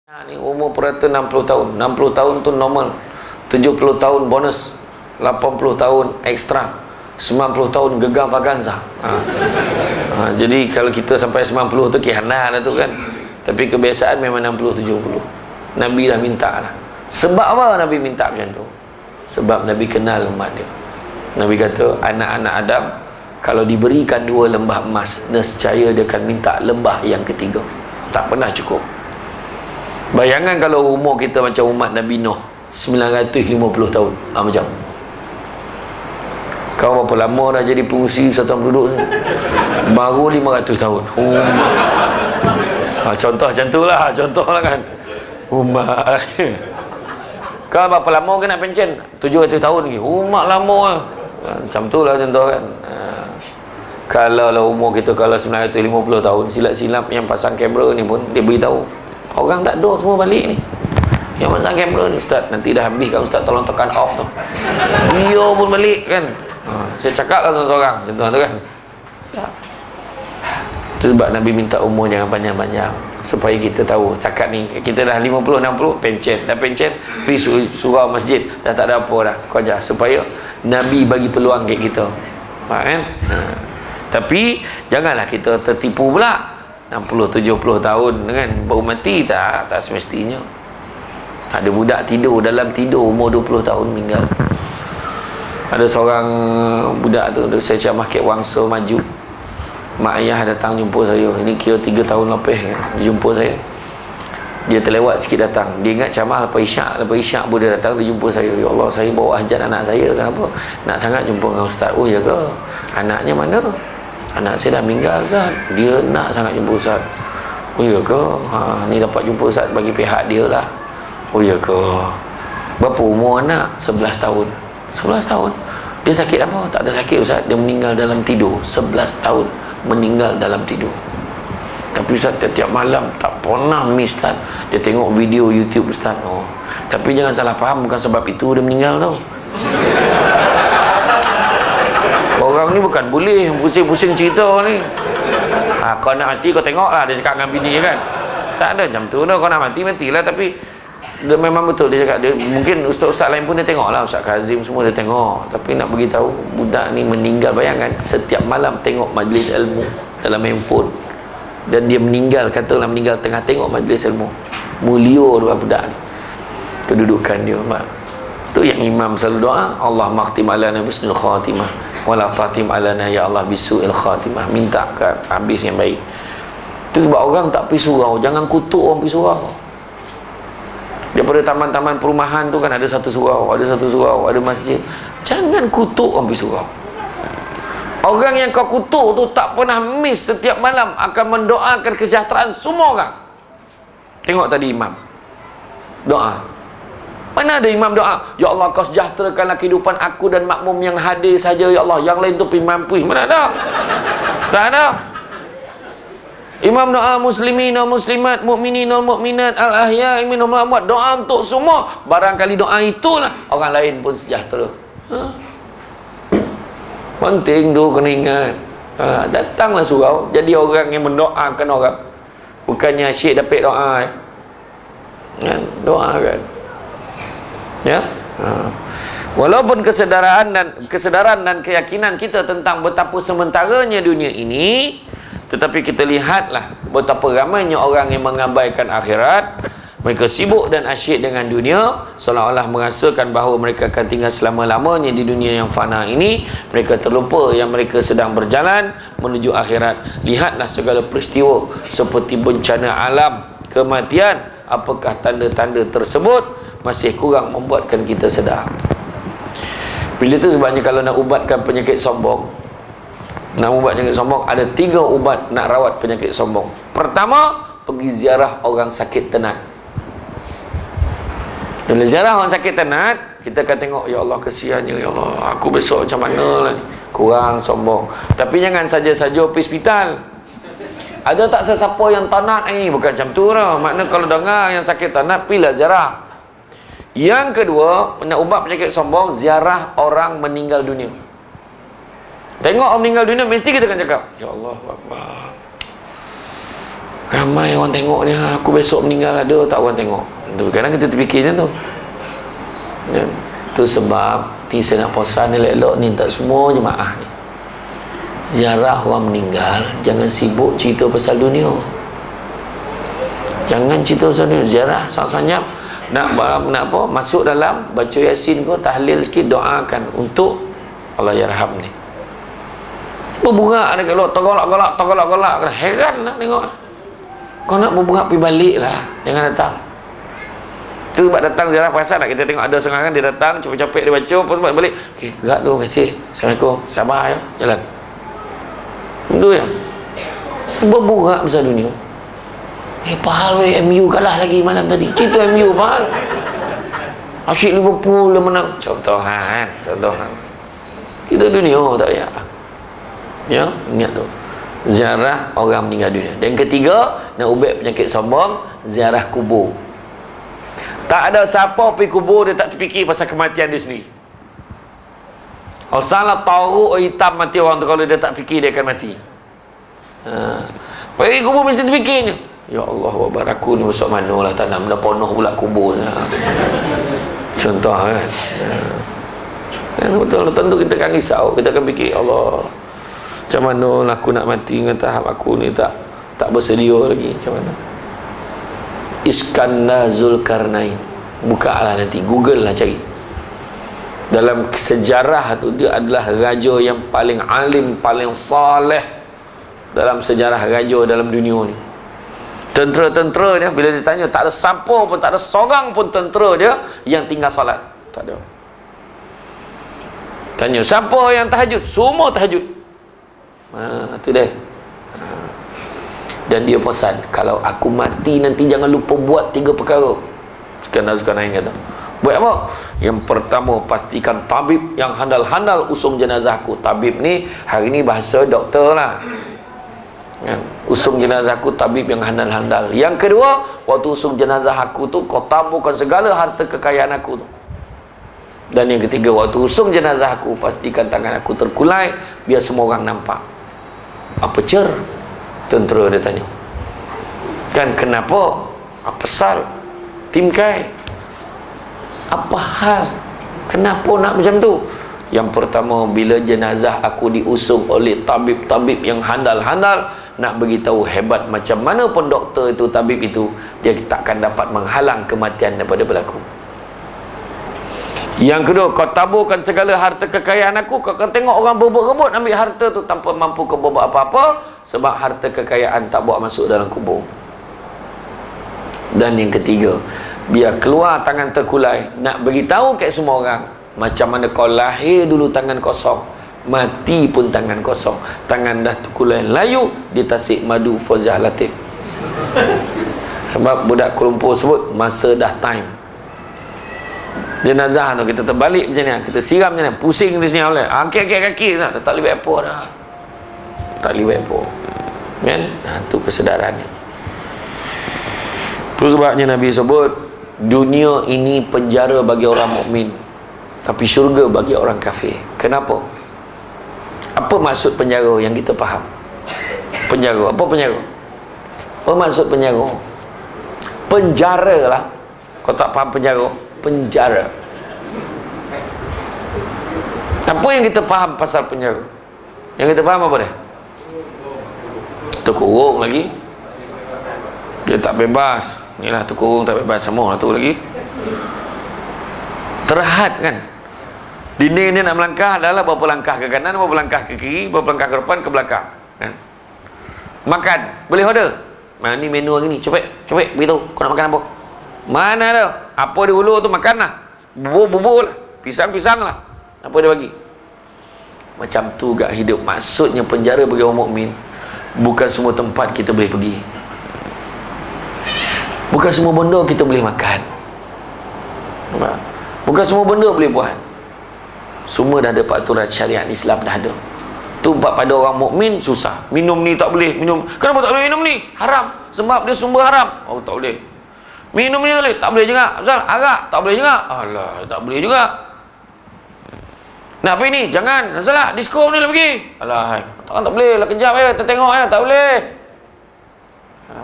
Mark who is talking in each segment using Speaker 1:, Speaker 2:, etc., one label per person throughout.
Speaker 1: Ni umur perata 60 tahun. 60 tahun tu normal. 70 tahun bonus. 80 tahun ekstra. 90 tahun gegar vaganza. Jadi kalau kita sampai 90 tu kihana dah tu kan. Tapi kebiasaan memang 60-70. Nabi dah minta lah. Sebab apa Nabi minta macam tu? Sebab Nabi kenal umat dia. Nabi kata anak-anak Adam kalau diberikan 2 lembah emas, nescaya dia akan minta lembah yang ketiga. Tak pernah cukup. Bayangkan kalau umur kita macam umat Nabi Nuh 950 tahun. Macam kau berapa lama dah jadi pengusi persatuan penduduk ni? Baru 500 tahun. Contoh macam tu lah. Contoh lah kan umat. Kau berapa lama ke nak pencen? 700 tahun lagi. Umat lama lah. Macam tu lah contoh kan. Kalau lah umur kita kalau 950 tahun, silap-silap yang pasang kamera ni pun dia beritahu orang tak ada semua balik ni. Yang pasang kamera ni, Ustaz, nanti dah habis kan Ustaz, tolong tekan off tu. Dia pun balik kan. Saya cakap lah seorang-seorang contoh tu kan. Itu sebab Nabi minta umur jangan panjang-panjang, supaya kita tahu cakap ni kita dah 50-60 pencen, dah pencen pergi surau masjid, dah tak ada apa dah, kau ajar supaya Nabi bagi peluang kat kita. Faham kan? Tapi janganlah kita tertipu pula 60-70 tahun kan baru mati. Tak semestinya. Ada budak tidur dalam tidur umur 20 tahun meninggal. Ada seorang budak tu saya ceramah kat Wangsa Maju, mak ayah datang jumpa saya. Ini kira 3 tahun lebih kan, jumpa saya. Dia terlewat sikit datang. Dia ingat ceramah lepas isyak pun dia datang, dia jumpa saya. Ya Allah, saya bawa hajat anak saya. Kenapa? Nak sangat jumpa dengan Ustaz. Oh ya ke? Anaknya mana? Anak saya dah meninggal Ustaz. Dia nak sangat jumpa Ustaz. Oh ya ke? Ni dapat jumpa Ustaz bagi pihak dia lah. Oh ya ke? Berapa umur anak? 11 tahun. 11 tahun? Dia sakit apa? Tak ada sakit Ustaz. Dia meninggal dalam tidur. 11 tahun meninggal dalam tidur. Tapi Ustaz tiap malam tak pernah miss Ustaz. Dia tengok video YouTube Ustaz. Tapi jangan salah faham, bukan sebab itu dia meninggal tau. Orang ni bukan boleh pusing-pusing cerita ni. Kau nak mati kau tengok lah, dia cakap dengan bini kan. Tak ada macam tu dah. Kau nak mati, matilah. Tapi dia memang betul dia cakap. Dia, mungkin ustaz-ustaz lain pun dia tengok lah. Ustaz Kazim semua dia tengok. Tapi nak beritahu budak ni meninggal. Bayangkan setiap malam tengok majlis ilmu dalam handphone. Dan dia meninggal, katalah meninggal tengah tengok majlis ilmu. Mulia dua budak ni, kedudukan dia. Tu yang imam selalu doa, Allah makhtim alana bisnul khatimah wala tatim alana ya Allah bisu'il khatimah. Minta ke habis yang baik. Itu sebab orang tak pergi surau. Jangan kutuk orang pergi surau. Daripada taman-taman perumahan tu kan ada satu surau, ada masjid. Jangan kutuk orang pergi surau. Orang yang kau kutuk tu tak pernah miss setiap malam akan mendoakan kesejahteraan semua orang. Tengok tadi imam doa. Mana ada imam doa, ya Allah kau sejahterakanlah kehidupan aku dan makmum yang hadir saja ya Allah, yang lain tu pergi mampu. Mana ada? Tak ada. Imam doa muslimin wal muslimat, mukminin wal mukminat, al ahya'i minhum wal amwat. Doa untuk semua. Barangkali doa itulah orang lain pun sejahtera. Penting tu kena ingat. Datanglah surau jadi orang yang mendoakan orang, bukannya asyik dapat doa kan? Doakan ya. Walaupun kesedaran dan keyakinan kita tentang betapa sementaranya dunia ini, tetapi kita lihatlah betapa ramainya orang yang mengabaikan akhirat. Mereka sibuk dan asyik dengan dunia, seolah-olah merasakan bahawa mereka akan tinggal selama-lamanya di dunia yang fana ini. Mereka terlupa yang mereka sedang berjalan menuju akhirat. Lihatlah segala peristiwa seperti bencana alam, kematian. Apakah tanda-tanda tersebut masih kurang membuatkan kita sedar? Bila itu sebabnya kalau nak ubatkan penyakit sombong, nak ubat penyakit sombong, ada 3 ubat nak rawat penyakit sombong. Pertama, pergi ziarah orang sakit tenat. Bila ziarah orang sakit tenat, kita akan tengok, ya Allah kesiannya, ya Allah aku besok macam mana lah ni. Kurang sombong. Tapi jangan saja-saja pergi hospital. Ada tak sesiapa yang tanat ni? Bukan macam tu lah. Makna kalau dengar yang sakit tanat, pergilah ziarah. Yang kedua, nak ubat penyakit sombong, ziarah orang meninggal dunia. Tengok orang meninggal dunia, mesti kita akan cakap, ya Allah Akbar, Ramai orang tengok ni, aku besok meninggal ada tak orang tengok. Kadang kita terfikir macam tu. Dan tu sebab ni saya nak pesan elok-elok ni, tak semua jemaah ni ziarah orang meninggal, jangan sibuk cerita pasal dunia. Jangan cerita pasal dunia. Ziarah sang-sanyap nak apa, masuk dalam baca yasin kau, tahlil sikit, doakan untuk Allah yarham ni. Berbunga ada kalau tolak-tolak, heran nak tengok. Kau nak berbunga pergi balik lah, jangan datang. Tu sebab datang ziarah perasan nak kita tengok ada serangan dia datang, capek-capek dia baca, lepas sebab balik, okey, gerak dulu, kasih, assalamualaikum, sabar ya, jalan. Itu ya. Berbunga pasal dunia. Pahal weh, MU kalah lagi malam tadi. Cerita MU pahal. Asyik Liverpool dia menang. Contohan. Kita dunia tak payah. Ya, ingat tu. Ziarah orang meninggal dunia. Dan ketiga, nak ubat penyakit sombong, ziarah kubur. Tak ada siapa pergi kubur dia tak terfikir pasal kematian dia sendiri. Kalau salah tahu hitam mati orang tu, kalau dia tak fikir dia akan mati. Pergi kubur mesti terfikirnya. Ya Allah, wabar aku ni besok mana lah tanam dah penuh pula kubur. Contoh kan. Betul, tentu kita akan risau, kita akan fikir, Allah, macam mana lah aku nak mati dengan tahap aku ni tak bersedia lagi, macam mana. Iskandar Zulkarnain, buka lah nanti, Google lah cari. Dalam sejarah tu dia adalah raja yang paling alim, paling saleh dalam sejarah raja dalam dunia ni. Tentera-tentera dia bila ditanya, tak ada siapa pun, tak ada seorang pun tentera dia yang tinggal solat, tak ada. Tanya siapa yang tahajud, semua tahajud. Tu dia. Dan dia pesan, kalau aku mati nanti jangan lupa buat 3 perkara. Zulkarnain kata, buat apa? Yang pertama, pastikan tabib yang handal-handal usung jenazah aku. Tabib ni hari ni bahasa doktor lah kan? Usung jenazah aku tabib yang handal-handal. Yang kedua, waktu usung jenazah aku tu kau taburkan segala harta kekayaan aku tu. Dan yang ketiga, waktu usung jenazah aku pastikan tangan aku terkulai biar semua orang nampak. Apa cer? Tentera dia tanya. Kan kenapa? Apa pasal? Tim Kai, apa hal? Kenapa nak macam tu? Yang pertama, bila jenazah aku diusung oleh tabib-tabib yang handal-handal, nak beritahu hebat macam mana pun doktor itu, tabib itu, dia takkan dapat menghalang kematian daripada berlaku. Yang kedua, kau taburkan segala harta kekayaan aku. Kau akan tengok orang berebut-rebut ambil harta tu tanpa mampu kau buat apa-apa, sebab harta kekayaan tak bawa masuk dalam kubur. Dan yang ketiga, biar keluar tangan terkulai, nak beritahu kat semua orang macam mana kau lahir dulu tangan kosong, mati pun tangan kosong, tangan dah terkulai layu di tasik madu Fauzah Latif. Sebab budak Kuala Lumpur sebut masa dah time. Jenazah tu kita terbalik macam ni, kita siram macam ni, pusing di sini oleh angkat-angkat kaki dah, tak boleh apa dah, tak boleh apa kan. Tu kesedarannya. Tu sebabnya Nabi sebut dunia ini penjara bagi orang mukmin, tapi syurga bagi orang kafir. Kenapa? Apa maksud penjara yang kita faham? Penjara, apa penjara? Apa maksud penjara? Penjara lah. Kau tak faham penjara? Penjara. Apa yang kita faham pasal penjara? Yang kita faham apa dia? Terkurung lagi, dia tak bebas. Inilah terkurung tak bebas, semua lah tu lagi. Terhad kan. Dinding dia nak melangkah adalah berapa langkah ke kanan, berapa langkah ke kiri, berapa langkah ke depan, ke belakang kan? Makan, boleh order. Ni menu hari ni, cepet beritahu kau nak makan apa. Mana ada, apa dia ulur tu makan lah. Bubur lah, pisang lah, apa dia bagi. Macam tu gak hidup. Maksudnya penjara bagi orang mukmin, bukan semua tempat kita boleh pergi, bukan semua benda kita boleh makan, bukan semua benda boleh buat. Semua dah ada peraturan syariat Islam, dah ada. Tu pada orang mukmin susah. Minum ni tak boleh minum. Kenapa tak boleh minum ni? Haram. Sebab dia sumber haram. Oh, tak boleh. Minum ni boleh, tak boleh juga. Pasal arak tak boleh juga. Alah, tak boleh juga. Nak pergi ni? Jangan. Salah, disko ni lah pergi. Alah, tak boleh lah, kejap ya, tertengok ya, tak boleh.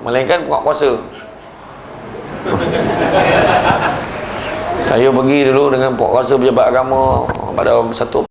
Speaker 1: melainkan puasa. Saya pergi dulu dengan puasa pejabat agama pada satu